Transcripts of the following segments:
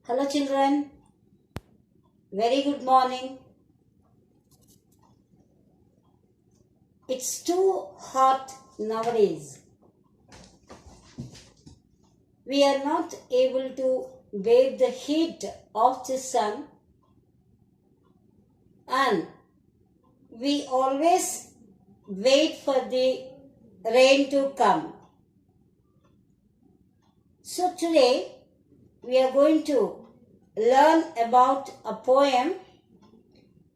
Hello children, very good morning. It's too hot nowadays. We are not able to bear the heat of the sun, and we always wait for the rain to come. So today we are going to learn about a poem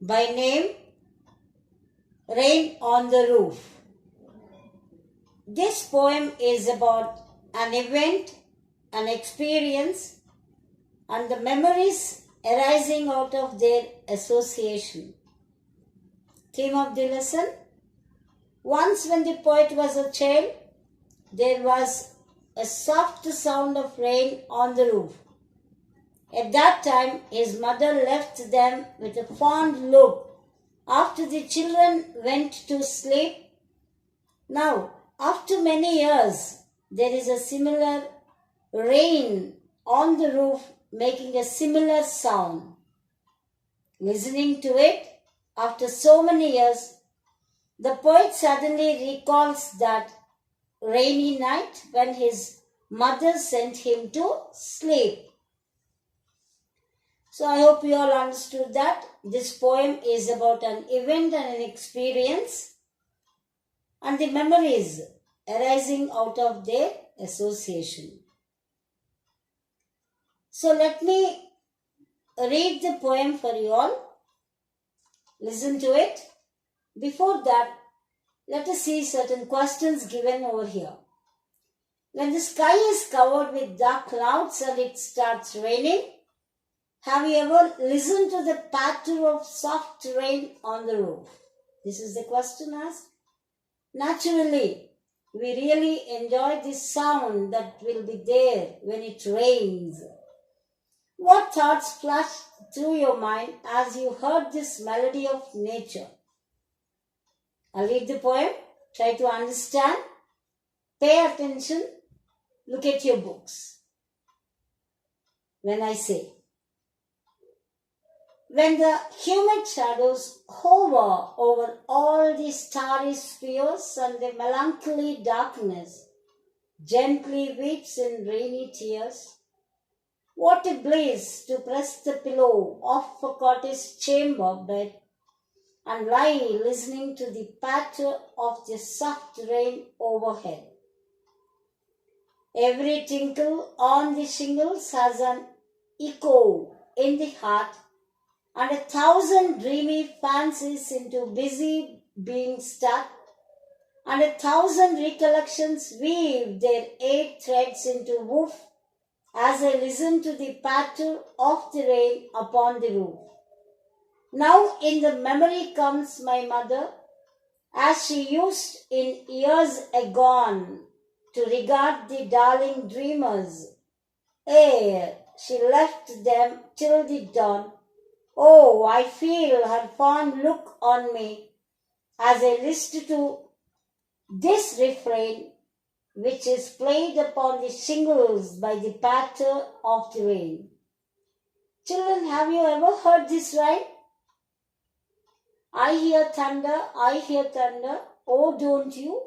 by name Rain on the Roof. This poem is about an event, an experience, and the memories arising out of their association. Theme of the lesson: once when the poet was a child, there was a soft sound of rain on the roof. At that time, his mother left them with a fond look after the children went to sleep. Now, after many years, there is a similar rain on the roof making a similar sound. Listening to it after so many years, the poet suddenly recalls that rainy night when his mother sent him to sleep. So I hope you all understood that this poem is about an event and an experience and the memories arising out of their association. So let me read the poem for you all. Listen to it. Before that, let us see certain questions given over here. When the sky is covered with dark clouds and it starts raining, have you ever listened to the patter of soft rain on the roof? This is the question asked. Naturally, we really enjoy the sound that will be there when it rains. What thoughts flashed through your mind as you heard this melody of nature? I'll read the poem. Try to understand. Pay attention. Look at your books. When I say, when the humid shadows hover over all the starry spheres and the melancholy darkness gently weeps in rainy tears, what a bliss to press the pillow of a cottage chamber bed and lie listening to the patter of the soft rain overhead. Every tinkle on the shingles has an echo in the heart, and 1,000 dreamy fancies into busy being start, and 1,000 recollections weave their 8 threads into woof as I listen to the patter of the rain upon the roof. Now in the memory comes my mother, as she used in years agone to regard the darling dreamers, ere she left them till the dawn. Oh, I feel her fond look on me as I listen to this refrain, which is played upon the shingles by the patter of the rain. Children, have you ever heard this rhyme? I hear thunder, oh don't you,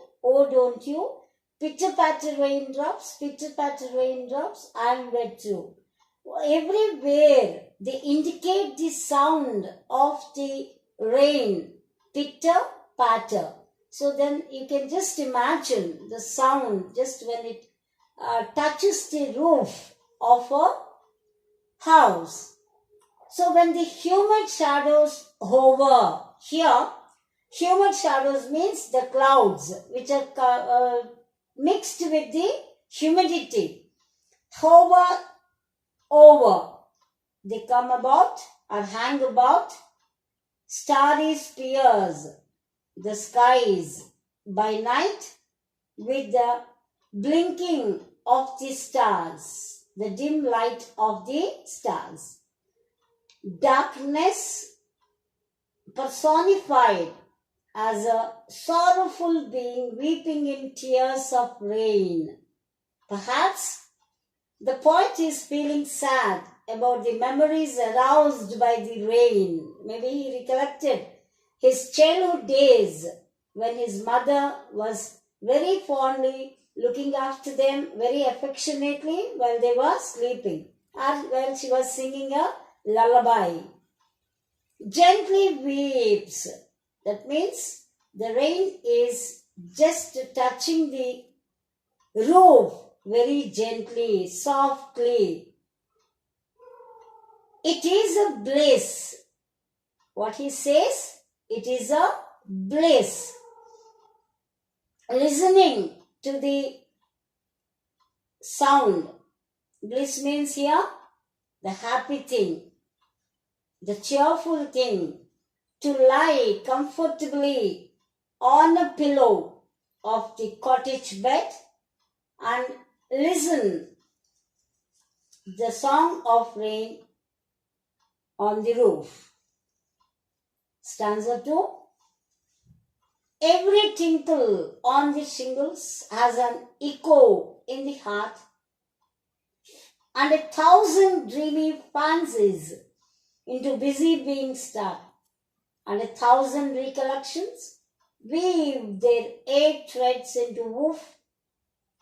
pitter-patter raindrops, I'm wet too. Everywhere they indicate the sound of the rain, pitter-patter. So then you can just imagine the sound just when it touches the roof of a house. So when the humid shadows hover, here humid shadows means the clouds which are mixed with the humidity, hover over, they come about or hang about starry spheres, the skies by night with the blinking of the stars, the dim light of the stars. Darkness personified as a sorrowful being weeping in tears of rain. Perhaps the poet is feeling sad about the memories aroused by the rain. Maybe he recollected his childhood days when his mother was very fondly looking after them very affectionately while they were sleeping, or while she was singing a lullaby. Gently weeps. That means the rain is just touching the roof very gently, softly. It is a bliss. What he says? It is a bliss. Listening to the sound. Bliss means here the happy thing, the cheerful thing, to lie comfortably on a pillow of the cottage bed and listen the song of rain on the roof. Stanza 2. Every tinkle on the shingles has an echo in the heart, and 1,000 dreamy fancies into busy being start, and 1,000 recollections weave their 8 threads into woof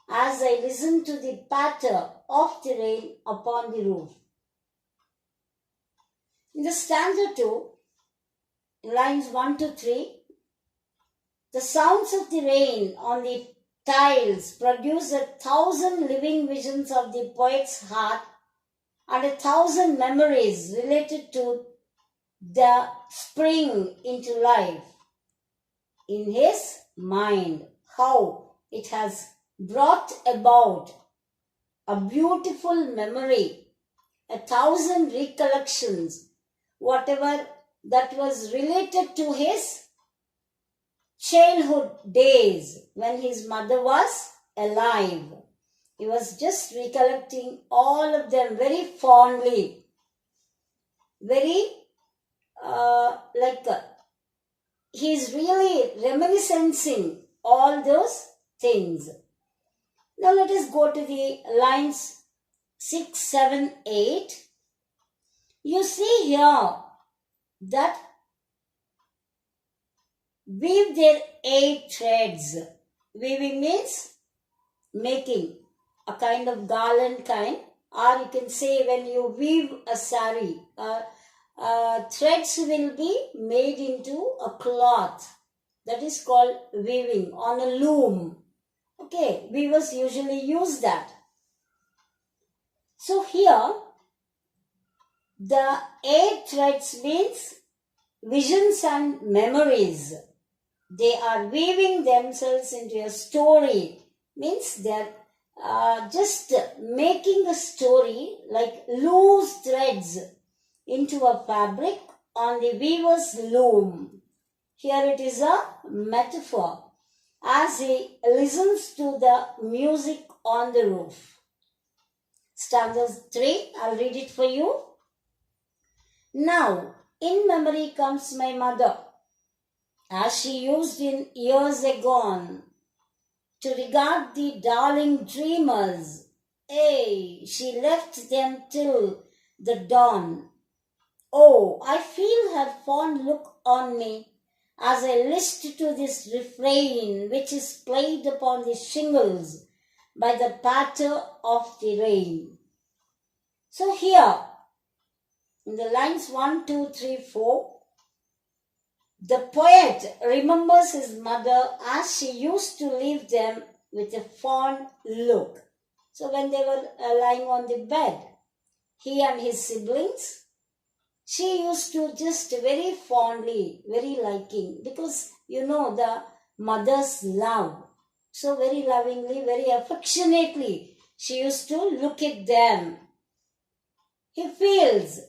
as I listen to the patter of the rain upon the roof. In the stanza 2, lines 1 to 3, the sounds of the rain on the tiles produce 1,000 living visions of the poet's heart and 1,000 memories related to the spring into life in his mind. How it has brought about a beautiful memory, 1,000 recollections, whatever that was related to his childhood days when his mother was alive. He was just recollecting all of them very fondly, very he's really reminiscing all those things. Now let us go to the lines 6, 7, 8. You see here that weave their 8 threads. Weaving means making a kind of garland kind, or you can say when you weave a sari, threads will be made into a cloth. That is called weaving on a loom. Okay, weavers usually use that. So here, the 8 threads means visions and memories. They are weaving themselves into a story. Means they are just making a story like loose threads into a fabric on the weaver's loom. Here it is a metaphor as he listens to the music on the roof. Stanza 3, I'll read it for you. Now, in memory comes my mother, as she used in years agone, to regard the darling dreamers. She left them till the dawn. Oh, I feel her fond look on me as I listen to this refrain which is played upon the shingles by the patter of the rain. So here, in the lines 1, 2, 3, 4, the poet remembers his mother as she used to leave them with a fond look. So when they were lying on the bed, he and his siblings, she used to just very fondly, very liking, because the mother's love. So very lovingly, very affectionately, she used to look at them. He feels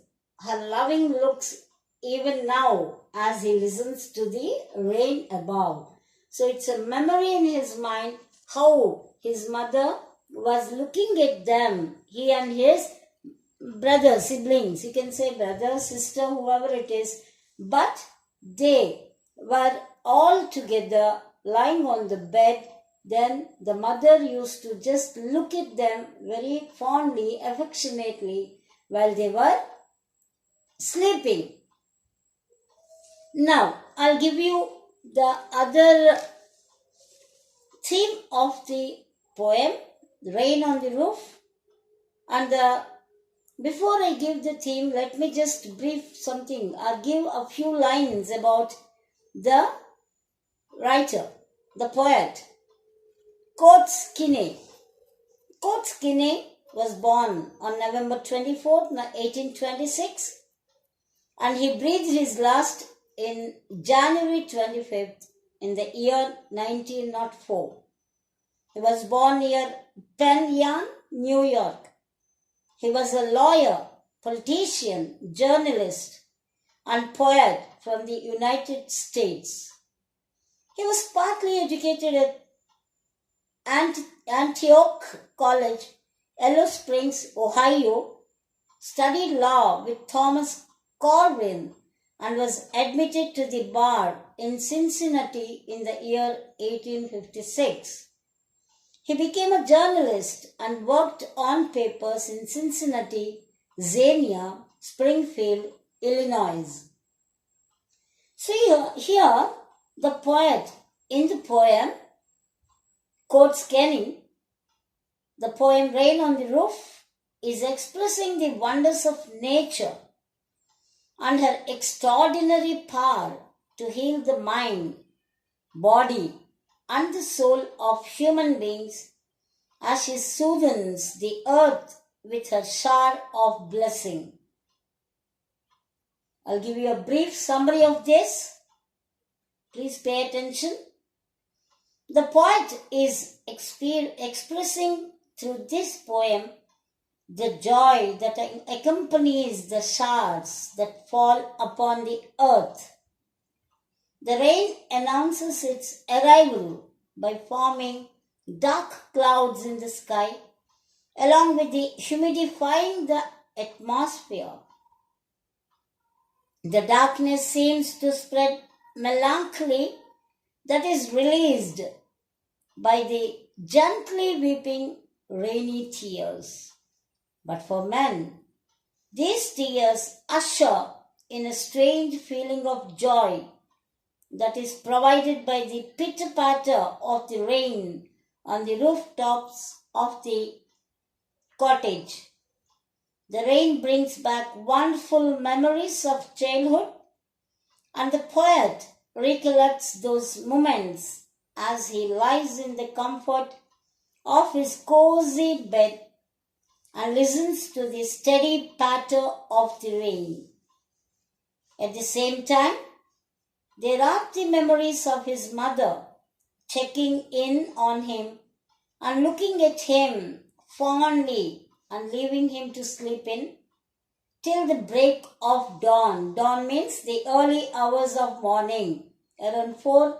her loving looks even now as he listens to the rain above. So it's a memory in his mind how his mother was looking at them, he and his brother, siblings, you can say brother, sister, whoever it is, but they were all together lying on the bed. Then the mother used to just look at them very fondly, affectionately, while they were sleeping. Now, I'll give you the other theme of the poem, Rain on the Roof. And before I give the theme, let me just brief something or give a few lines about the writer, the poet, Kinney. Kinney was born on November 24th, 1826, and he breathed his last in January 25th in the year 1904. He was born near Penn Yan, New York. He was a lawyer, politician, journalist, and poet from the United States. He was partly educated at Antioch College, Yellow Springs, Ohio, studied law with Thomas Corwin, and was admitted to the bar in Cincinnati in the year 1856. He became a journalist and worked on papers in Cincinnati, Xenia, Springfield, Illinois. So here the poet in the poem quotes Kinney. The poem Rain on the Roof is expressing the wonders of nature and her extraordinary power to heal the mind, body, and the soul of human beings as she soothes the earth with her shower of blessing. I'll give you a brief summary of this. Please pay attention. The poet is expressing through this poem the joy that accompanies the showers that fall upon the earth. The rain announces its arrival by forming dark clouds in the sky, along with the humidifying the atmosphere. The darkness seems to spread melancholy that is released by the gently weeping rainy tears. But for men, these tears usher in a strange feeling of joy that is provided by the pitter-patter of the rain on the rooftops of the cottage. The rain brings back wonderful memories of childhood, and the poet recollects those moments as he lies in the comfort of his cozy bed and listens to the steady patter of the rain. At the same time, there are the memories of his mother checking in on him and looking at him fondly and leaving him to sleep in till the break of dawn. Dawn means the early hours of morning, around 4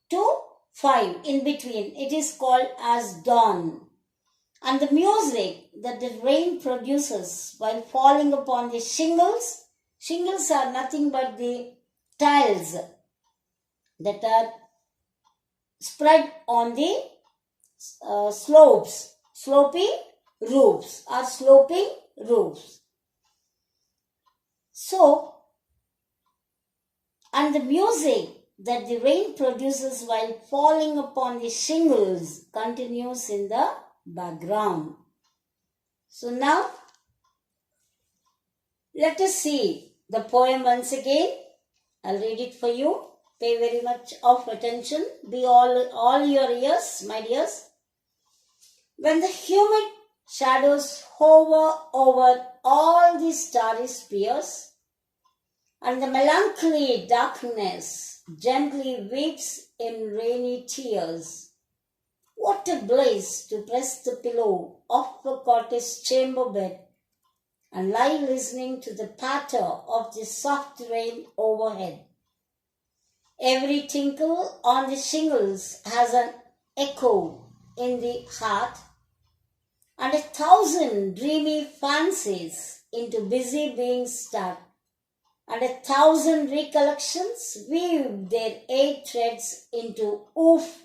to 5 in between. It is called as dawn. And the music that the rain produces while falling upon the shingles. Shingles are nothing but the tiles that are spread on the sloping roofs. So, and the music that the rain produces while falling upon the shingles continues in the background. So now, let us see the poem once again. I'll read it for you. Pay very much of attention. Be all your ears, my dears. When the humid shadows hover over all the starry spheres, and the melancholy darkness gently weeps in rainy tears, what a bliss to press the pillow of a cottage chamber bed and lie listening to the patter of the soft rain overhead. Every tinkle on the shingles has an echo in the heart, and 1,000 dreamy fancies into busy beings start, and 1,000 recollections weave their 8 threads into oof,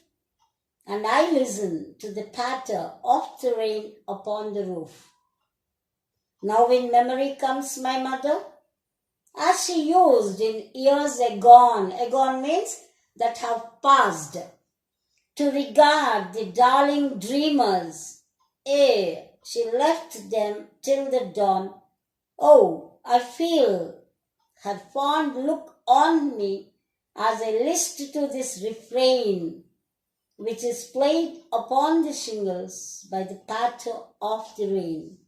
and I listen to the patter of the rain upon the roof. Now in memory comes my mother, as she used in years agone. Agone means that have passed. To regard the darling dreamers, ere she left them till the dawn. Oh, I feel her fond look on me as I list to this refrain, which is played upon the shingles by the patter of the rain.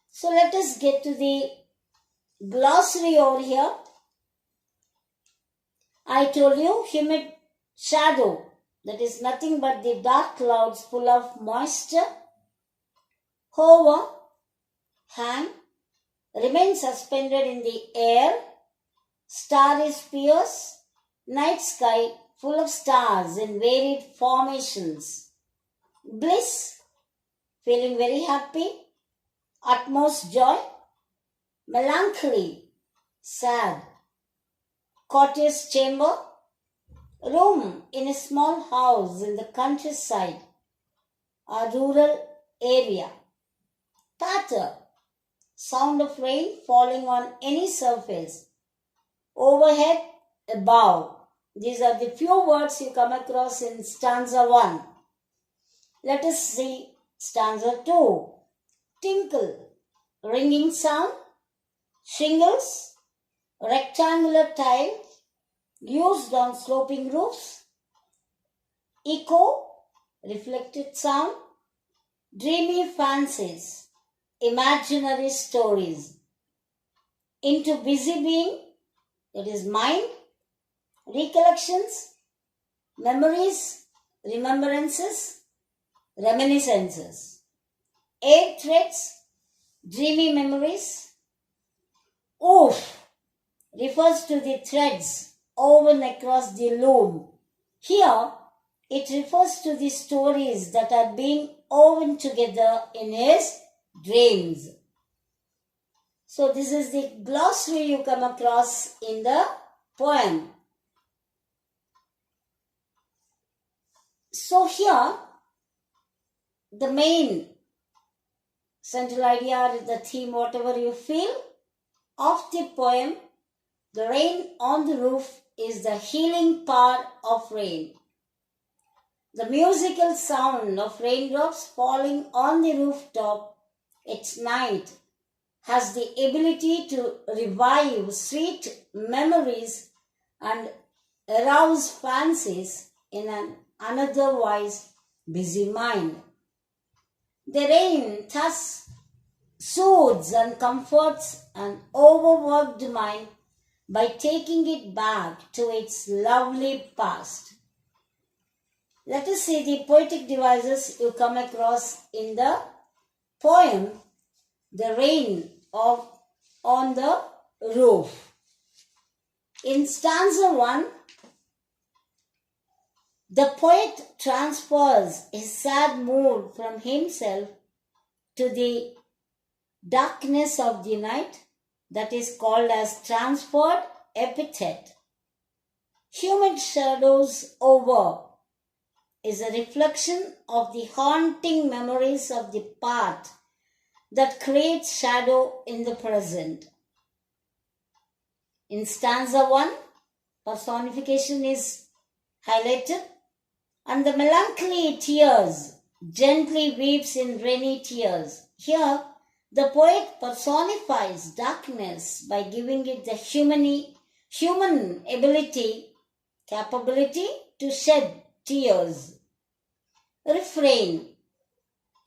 So let us get to the glossary over here. I told you humid shadow, that is nothing but the dark clouds full of moisture, hover, hang, remain suspended in the air, starry spheres, night sky full of stars in varied formations, bliss, feeling very happy, utmost joy, melancholy, sad, courteous chamber, room in a small house in the countryside or rural area, patter, sound of rain falling on any surface, overhead, above. These are the few words you come across in stanza 1. Let us see stanza 2. Tinkle, ringing sound, shingles, rectangular tile used on sloping roofs, echo, reflected sound, dreamy fancies, imaginary stories, into busy being, it is mind, recollections, memories, remembrances, reminiscences, air threads, dreamy memories. Oof refers to the threads woven across the loom. Here, it refers to the stories that are being woven together in his dreams. So this is the glossary you come across in the poem. So here, the main central idea or the theme, whatever you feel, of the poem, the rain on the roof, is the healing power of rain. The musical sound of raindrops falling on the rooftop at night has the ability to revive sweet memories and arouse fancies in an otherwise busy mind. The rain thus soothes and comforts an overworked mind by taking it back to its lovely past. Let us see the poetic devices you come across in the poem, The Rain on the Roof. In stanza 1, the poet transfers his sad mood from himself to the darkness of the night, that is called as transferred epithet. Humid shadows over is a reflection of the haunting memories of the past that creates shadow in the present. In stanza 1, personification is highlighted, and the melancholy tears gently weeps in rainy tears. Here, the poet personifies darkness by giving it the human capability to shed tears. Refrain.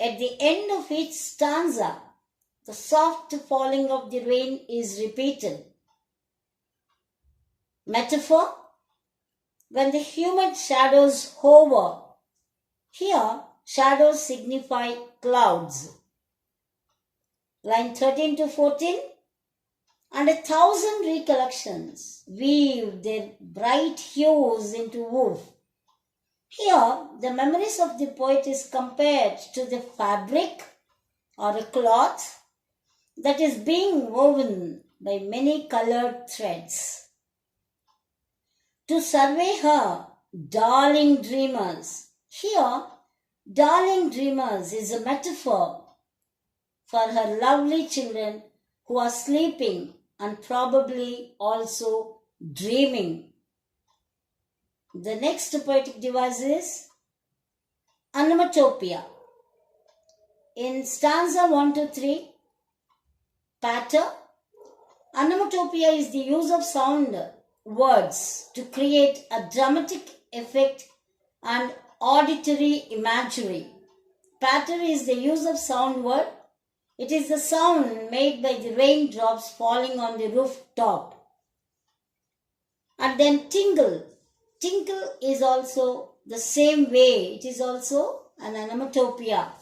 At the end of each stanza, the soft falling of the rain is repeated. Metaphor. When the humid shadows hover. Here, shadows signify clouds. Line 13 to 14. And 1,000 recollections weave their bright hues into woof. Here, the memories of the poet is compared to the fabric or a cloth that is being woven by many colored threads. To survey her, darling dreamers. Here, darling dreamers is a metaphor for her lovely children who are sleeping and probably also dreaming. The next poetic device is onomatopoeia. In stanza 1 to 3, patter, onomatopoeia is the use of sound words to create a dramatic effect and auditory imagery. Patter is the use of sound word. It is the sound made by the raindrops falling on the rooftop. And then tingle. Tinkle is also the same way. It is also an onomatopoeia.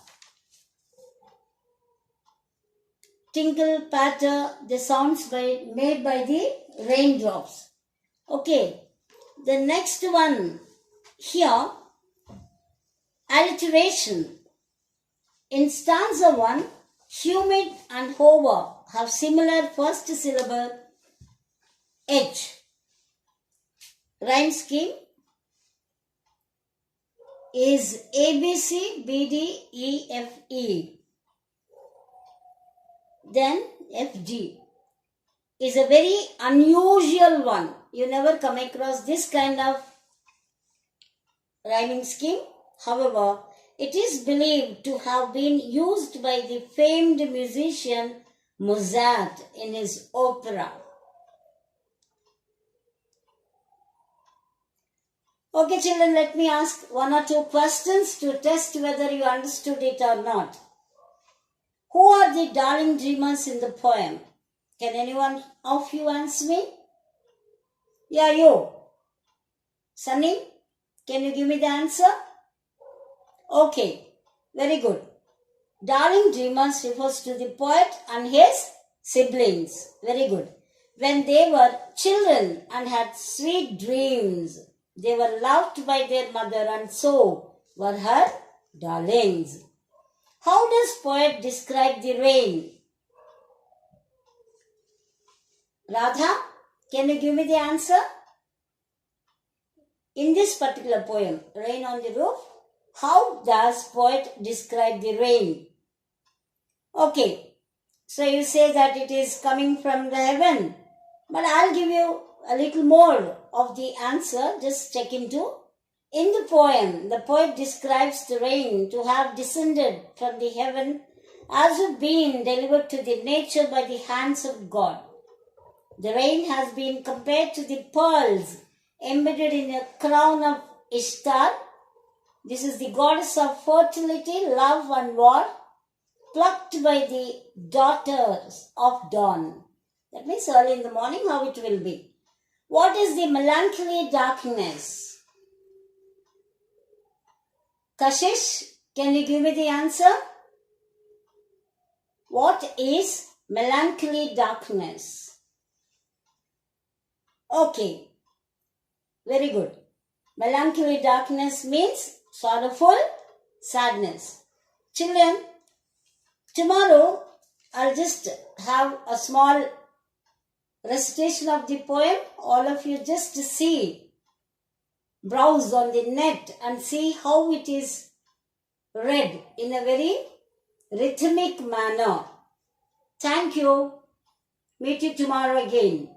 Tinkle, patter, the sounds made by the raindrops. Okay, the next one here, alliteration. In stanza 1, humid and hover have similar first syllable H. Rhyme scheme is ABC, BD, EFE. Then FG is a very unusual one. You never come across this kind of rhyming scheme. However, it is believed to have been used by the famed musician Mozart in his opera. Okay, children, let me ask one or two questions to test whether you understood it or not. Who are the darling dreamers in the poem? Can anyone of you answer me? Yeah, you. Sunny, can you give me the answer? Okay, very good. Darling dreamers refers to the poet and his siblings. Very good. When they were children and had sweet dreams, they were loved by their mother and so were her darlings. How does poet describe the rain? Radha, can you give me the answer? In this particular poem, Rain on the Roof, how does poet describe the rain? Okay, so you say that it is coming from the heaven, but I'll give you a little more of the answer. Just check into. In the poem, the poet describes the rain to have descended from the heaven as if being delivered to the nature by the hands of God. The rain has been compared to the pearls embedded in a crown of Ishtar. This is the goddess of fertility, love and war, plucked by the daughters of dawn. That means early in the morning, how it will be. What is the melancholy darkness? Kashish, can you give me the answer? What is melancholy darkness? Okay, very good. Melancholy darkness means sorrowful sadness. Children, tomorrow I'll just have a small recitation of the poem. All of you just browse on the net and see how it is read in a very rhythmic manner. Thank you. Meet you tomorrow again.